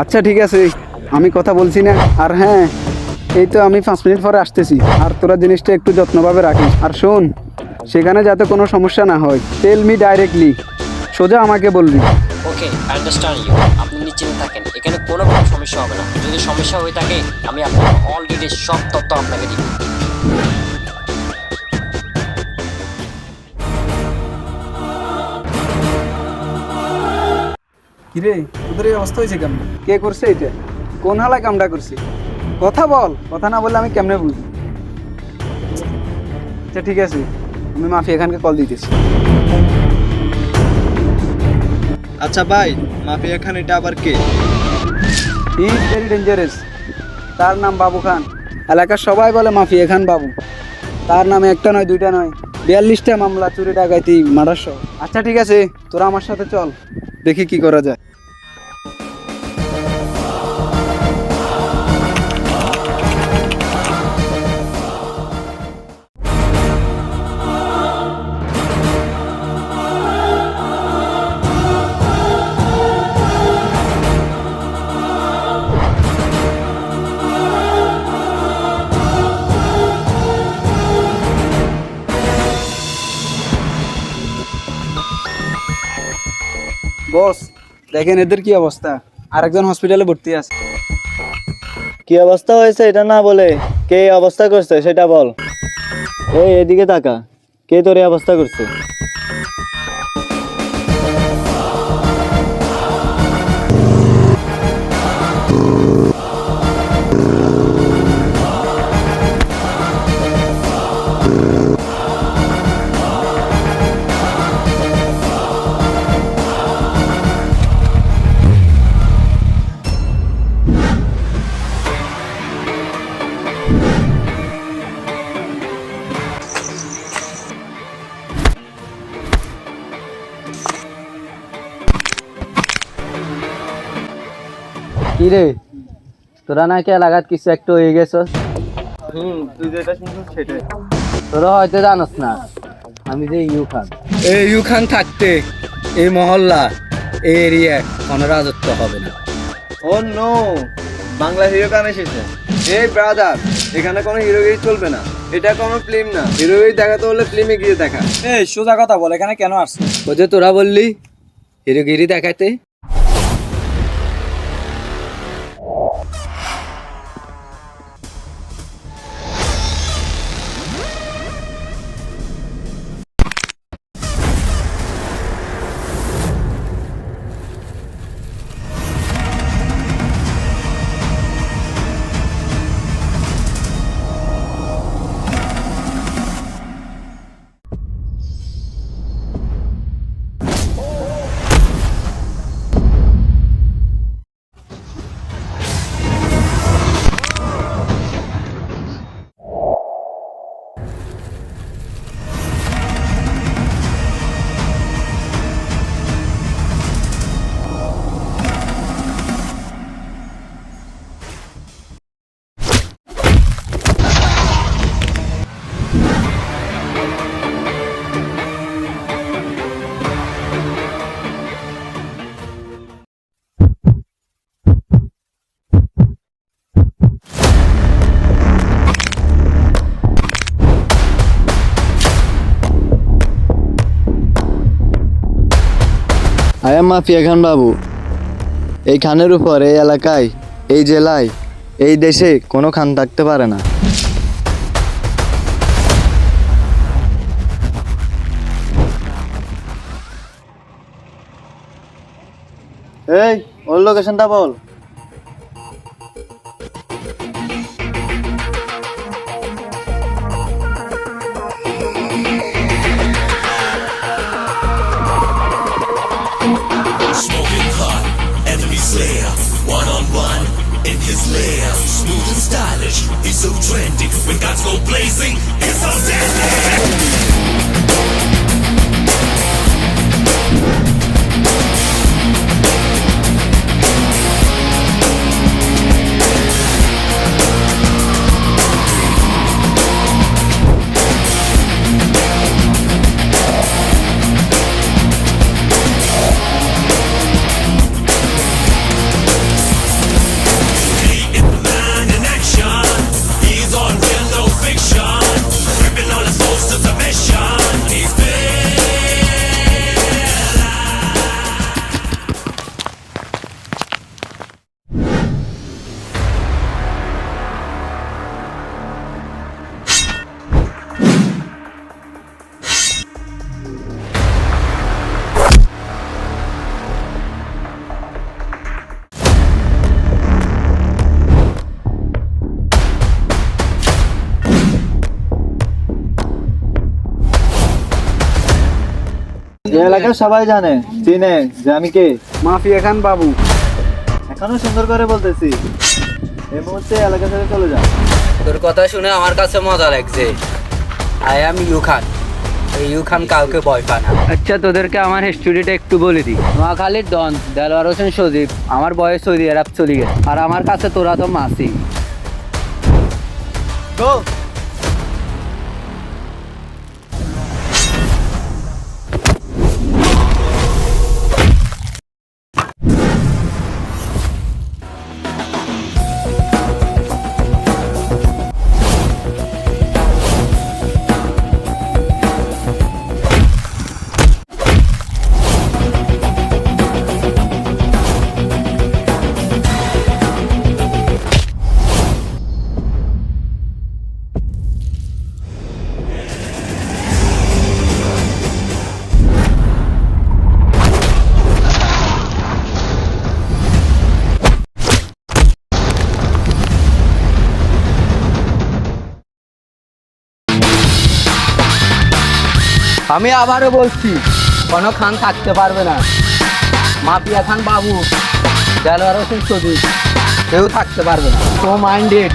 আচ্ছা ঠিক আছে, আমি কথা বলছি না। আর হ্যাঁ, এই তো আমি 5 মিনিট পরে আসতেছি। আর তোরা জিনিসটা একটু যত্নভাবে রাখিস। আর শোন, সেখানে যাতে কোনো সমস্যা না হয়, টেল মি ডাইরেক্টলি, সোজা আমাকে বলবি। ওকে, আন্ডারস্ট্যান্ড ইউ। আপনি নিশ্চিন্তে থাকেন, এখানে কোনো রকম সমস্যা হবে না। যদি সমস্যা হয়ে থাকে আমি আপনাকে অলরেডি সব তথ্য আপনাকে দিব। কিরে, তোদের এই অবস্থা হয়েছে কেমন? কে করছে এটা? কোন হালায় কামটা করছে? কথা বল, কথা না বললে আমি কেমনে বুঝি? আচ্ছা ঠিক আছে, আমি মাফিয়া খানকে কল দিতেছি। আচ্ছা ভাই, মাফিয়া খান এটা আবার কে? He is very dangerous. তার নাম বাবু খান। এলাকার সবাই বলে মাফিয়া খান বাবু। তার নামে একটা নয়, দুইটা নয়, 42টা মামলা, চুরি ডাকাতি, মার্ডার সহ। আচ্ছা ঠিক আছে, তোরা আমার সাথে চল, দেখি কি করা যায়। বস, দেখেন এদের কি অবস্থা। আরেকজন হসপিটালে ভর্তি আছে। কি অবস্থা হয়েছে এটা না বলে কে এই অবস্থা করছে সেটা বল। এই এদিকে তাকা, কে তোর এই অবস্থা করছে? কি রে, তোরা নাকি এলাকাত কিছু একটা হয়ে গেছ? তুই যেটা শুনছিস সেটাই। তোরা হয়তো জানোস না, আমি যে ইউ খান। এই ইউব খান থাকতে এই মহল্লা, এই এরিয়া কোনো রাজত্ব হবে না। ও নো, বাংলা হিরো গান এসেছে। এই ব্রাদার, এখানে কোনো হিরোগিরি চলবে না। এটা কোনো ফিল্ম না, হিরোগিরি দেখাতে হলে ফিল্মে গিয়ে দেখা। এই সোজা কথা বল, এখানে কেন আসছে? ওই যে তোরা বললি হিরোগিরি দেখাতে। আই এম মাফিয়া খান বাবু। এই খানের উপর, এই এলাকায়, এই জেলায়, এই দেশে কোনো খান থাকতে পারে না। এই ওর লোকেশনটা বল। Smoking hot, enemy slayer, one-on-one in his lair. Smooth and stylish, he's so trendy. When guns go blazing, it's so deadly. এই এলাকার সবাই জানে চিনে যে আমি কে। মাফিয়া খান বাবু। এখনো সুন্দর করে বলতেছি, এই মুহূর্তে এলাকা থেকে চলে যা। তোর কথা শুনে আমার কাছে মজা লাগছে। আই অ্যাম ইউ খান। এই ইউ খান কাউকে ভয় পায় না। আচ্ছা, তোদেরকে আমার হিস্টোরিটা একটু বলে দিই। নোয়াখালীর ডন দেলোয়ার হোসেন সজীব আমার বয়স সৌদি আরব চলে গেছে, আর আমার কাছে তোরা তো মাসি। আমি আবারও বলছি, কোনো খান থাকতে পারবে না। মাফিয়া খান বাবু, দেলোয়ার হোসেন সজীব কেউ থাকতে পারবে না। তো মাইন্ডেড।